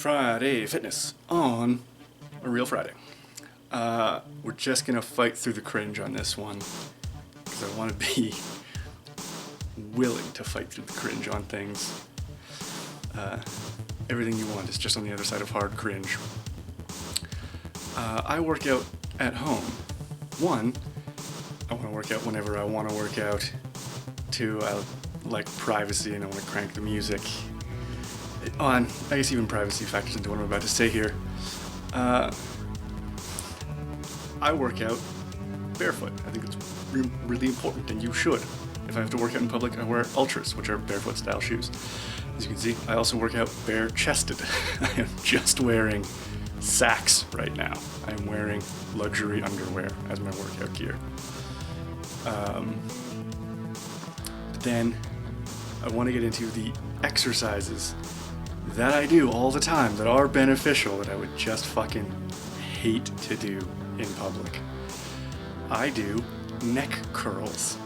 Friday Fitness on a real Friday. We're just gonna fight through the cringe on this one because I want to be willing to fight through the cringe on things. Everything you want is just on the other side of hard cringe. I work out at home. One, I want to work out whenever I want to work out. Two, I like privacy and I want to crank the music. I guess even privacy factors into what I'm about to say here. I work out barefoot. I think it's really important, and you should. If I have to work out in public, I wear Ultras, which are barefoot style shoes. As you can see, I also work out bare-chested. I am just wearing Saks right now. I am wearing luxury underwear as my workout gear. Then I want to get into the exercises that I do all the time that are beneficial that I would just fucking hate to do in public. I do neck curls.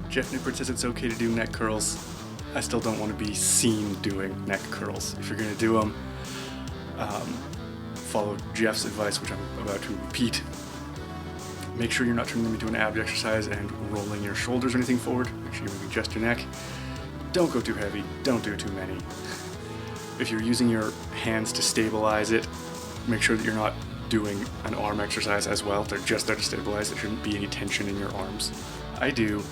Jeff Nippert says it's okay to do neck curls. I still don't want to be seen doing neck curls. If you're going to do them, follow Jeff's advice, which I'm about to repeat. Make sure you're not turning them into an ab exercise and rolling your shoulders or anything forward. Make sure you maybe adjust your neck. Don't go too heavy. Don't do too many. If you're using your hands to stabilize it, make sure that you're not doing an arm exercise as well. They're just there to stabilize. There shouldn't be any tension in your arms. I do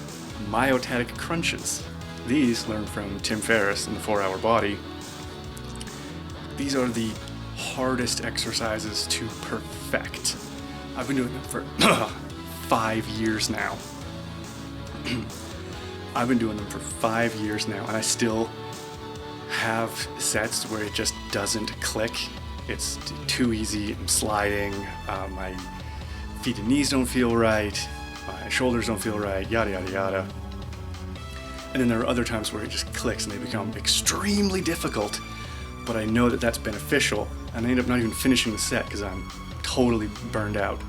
myotatic crunches. These, learned from Tim Ferriss in the 4-Hour Body. These are the hardest exercises to perfect. I've been doing them for 5 years now. I've been doing them for 5 years now, and I still have sets where it just doesn't click. It's too easy. I'm sliding. My feet and knees don't feel right. My shoulders don't feel right. Yada, yada, yada. And then there are other times where it just clicks and they become extremely difficult, but I know that that's beneficial, and I end up not even finishing the set because I'm totally burned out.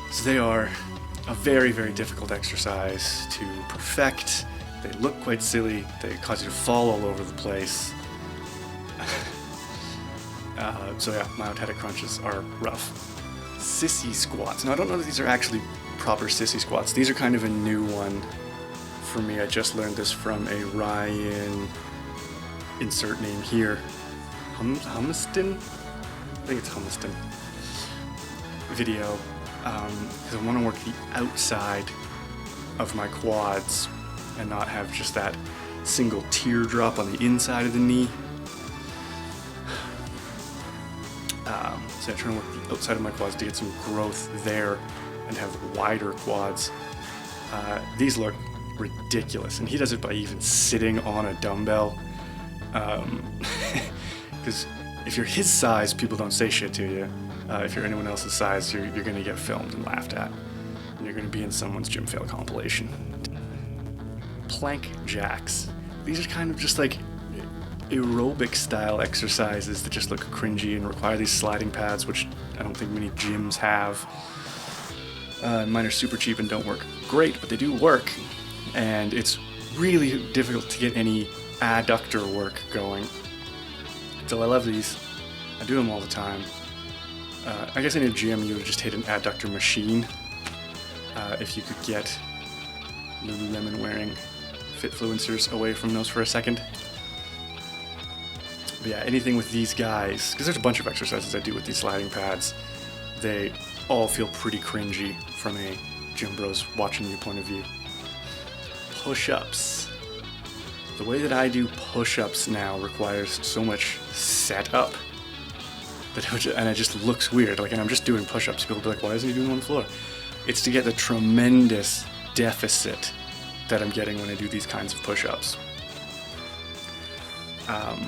So they are a very, very difficult exercise to perfect. They look quite silly. They cause you to fall all over the place. So yeah, myotatic crunches are rough. Sissy squats. Now I don't know that these are actually proper sissy squats. These are kind of a new one for me. I just learned this from a Ryan, insert name here, Humiston? I think it's Humiston. Video, because I want to work the outside of my quads and not have just that single teardrop on the inside of the knee. So I'm trying to work the outside of my quads to get some growth there and have wider quads. These look ridiculous, and he does it by even sitting on a dumbbell. Because if you're his size, people don't say shit to you. If you're anyone else's size, you're going to get filmed and laughed at. And you're going to be in someone's gym fail compilation. Plank jacks. These are kind of just like aerobic style exercises that just look cringy and require these sliding pads, which I don't think many gyms have. Mine are super cheap and don't work great, but they do work. And it's really difficult to get any adductor work going. So I love these. I do them all the time. I guess in a gym you would just hit an adductor machine. If you could get Lululemon wearing Fitfluencers away from those for a second. But yeah, anything with these guys, because there's a bunch of exercises I do with these sliding pads. They all feel pretty cringy from a gym bros watching you point of view. Push-ups. The way that I do push-ups now requires so much setup and it just looks weird. And I'm just doing push-ups. People will be like, why isn't he doing them on the floor? It's to get the tremendous deficit that I'm getting when I do these kinds of push-ups. I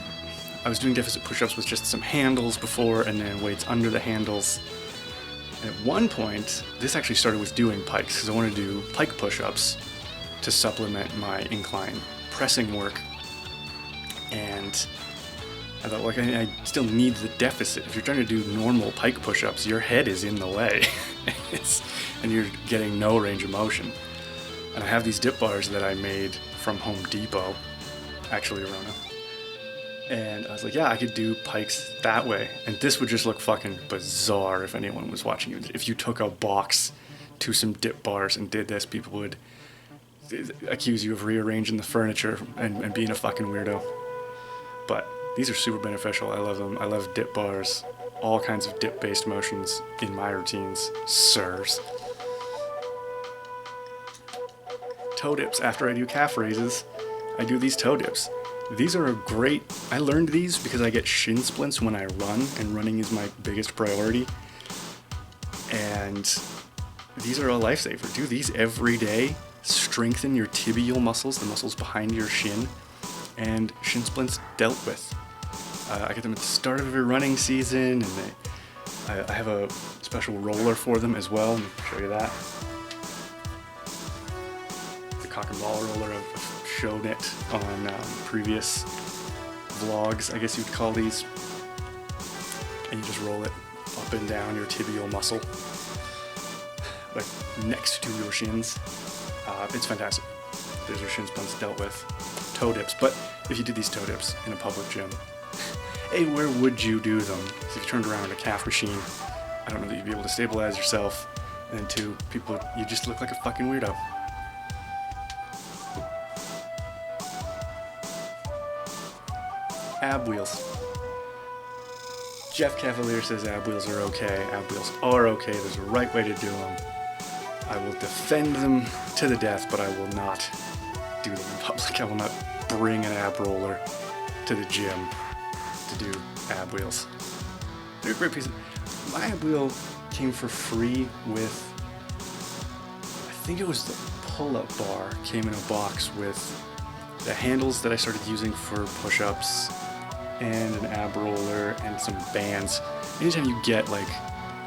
was doing deficit push-ups with just some handles before and then weights under the handles. And at one point, this actually started with doing pikes because I want to do pike push-ups to supplement my incline pressing work. And I thought, I still need the deficit. If you're trying to do normal pike push-ups, your head is in the way, and you're getting no range of motion. And I have these dip bars that I made from Home Depot actually Rona. And I was like, yeah, I could do pikes that way. And this would just look fucking bizarre if anyone was watching you. If you took a box to some dip bars and did this, people would accuse you of rearranging the furniture and being a fucking weirdo. But these are super beneficial. I love them. I love dip bars. All kinds of dip-based motions in my routines. Sirs. Toe dips. After I do calf raises, I do these toe dips. These are a great... I learned these because I get shin splints when I run, and running is my biggest priority. And these are a lifesaver. Do these every day. Strengthen your tibial muscles, the muscles behind your shin, and shin splints dealt with. I get them at the start of every running season, and I have a special roller for them as well. Let me show you that. The cock and ball roller. I've shown it on previous vlogs, I guess you'd call these. And you just roll it up and down your tibial muscle, like next to your shins. It's fantastic. There's your shin splints dealt with. Toe dips. But if you did these toe dips in a public gym, A, where would you do them? If you turned around a calf machine, I don't know that you'd be able to stabilize yourself. And then 2, you just look like a fucking weirdo. Ab wheels. Jeff Cavalier says ab wheels are okay. Ab wheels are okay. There's a right way to do them. I will defend them to the death, but I will not do them in public. I will not bring an ab roller to the gym to do ab wheels. They're a great piece of... My ab wheel came for free with... I think it was the pull-up bar came in a box with the handles that I started using for push-ups and an ab roller and some bands. Anytime you get like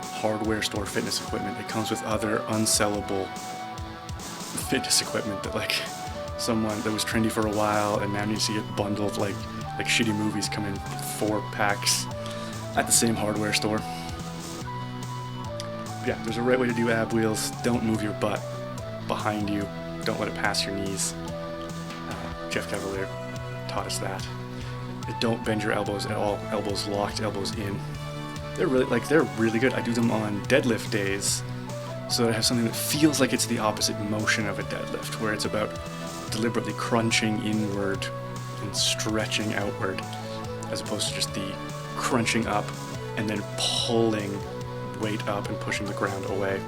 hardware store fitness equipment, it comes with other unsellable fitness equipment that like someone that was trendy for a while and now needs to get bundled like shitty movies come in 4 packs at the same hardware store. But yeah, there's a right way to do ab wheels. Don't move your butt behind you. Don't let it pass your knees. Jeff Cavalier taught us that. Don't bend your elbows at all. Elbows locked, elbows in. They're really good. I do them on deadlift days so that I have something that feels like it's the opposite motion of a deadlift, where it's about deliberately crunching inward and stretching outward, as opposed to just the crunching up and then pulling weight up and pushing the ground away.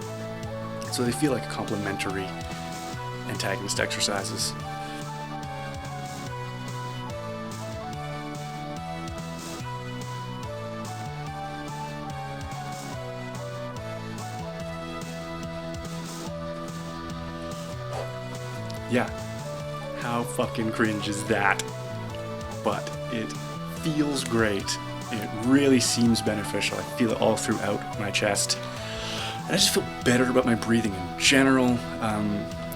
So they feel like complementary antagonist exercises. Yeah, how fucking cringe is that? But it feels great. It really seems beneficial. I feel it all throughout my chest. And I just feel better about my breathing in general. I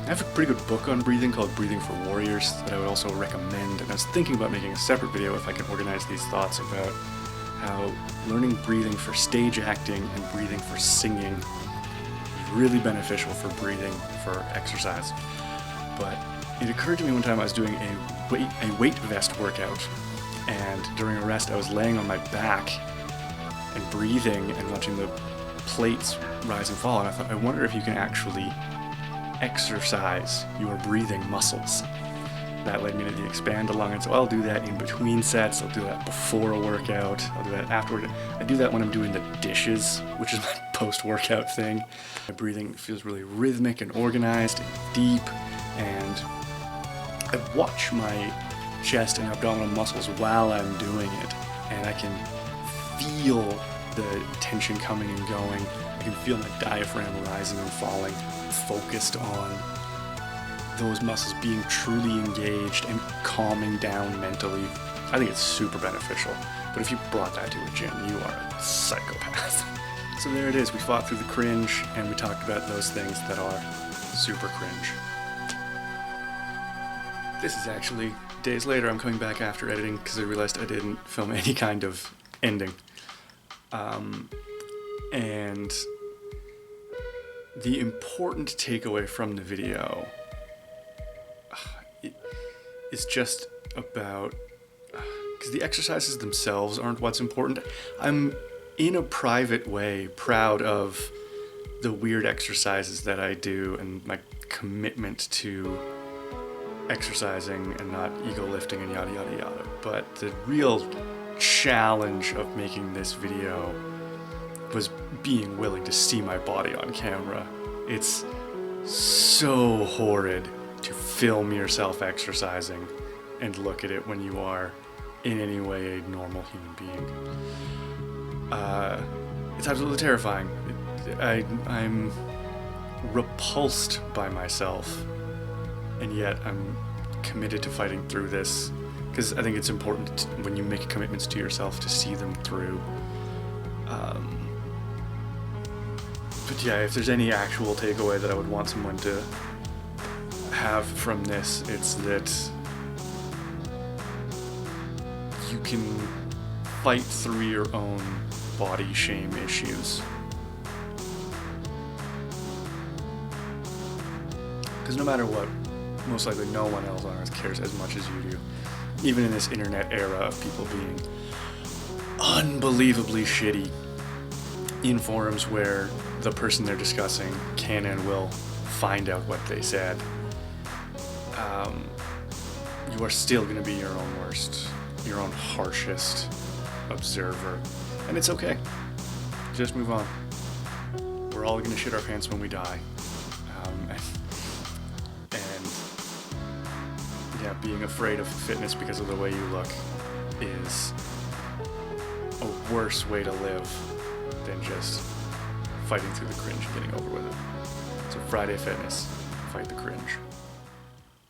have a pretty good book on breathing called Breathing for Warriors that I would also recommend. And I was thinking about making a separate video if I could organize these thoughts about how learning breathing for stage acting and breathing for singing is really beneficial for breathing for exercise. But it occurred to me one time I was doing a weight vest workout, and during a rest I was laying on my back and breathing and watching the plates rise and fall, and I thought, I wonder if you can actually exercise your breathing muscles. That led me to the expand lung, and so I'll do that in between sets, I'll do that before a workout, I'll do that afterward. I do that when I'm doing the dishes, which is my post-workout thing. My breathing feels really rhythmic and organized and deep, and I watch my chest and abdominal muscles while I'm doing it, and I can feel the tension coming and going. I can feel my diaphragm rising and falling, focused on those muscles being truly engaged and calming down mentally. I think it's super beneficial. But if you brought that to a gym, you are a psychopath. So there it is. We fought through the cringe, and we talked about those things that are super cringe. This is actually days later. I'm coming back after editing because I realized I didn't film any kind of ending. And the important takeaway from the video is just about, because the exercises themselves aren't what's important. I'm, in a private way, proud of the weird exercises that I do and my commitment to exercising and not ego lifting and yada yada yada. But the real challenge of making this video was being willing to see my body on camera. It's so horrid to film yourself exercising and look at it when you are in any way a normal human being. It's absolutely terrifying. I'm repulsed by myself, and yet I'm committed to fighting through this, because I think it's important when you make commitments to yourself to see them through. But yeah, if there's any actual takeaway that I would want someone to have from this, it's that you can fight through your own body shame issues. Because no matter what, most likely no one else on earth cares as much as you do. Even in this internet era of people being unbelievably shitty in forums where the person they're discussing can and will find out what they said, you are still going to be your own worst, your own harshest observer. And it's okay. Just move on. We're all going to shit our pants when we die. And yeah, being afraid of fitness because of the way you look is a worse way to live than just fighting through the cringe and getting over with it. So Friday Fitness, fight the cringe.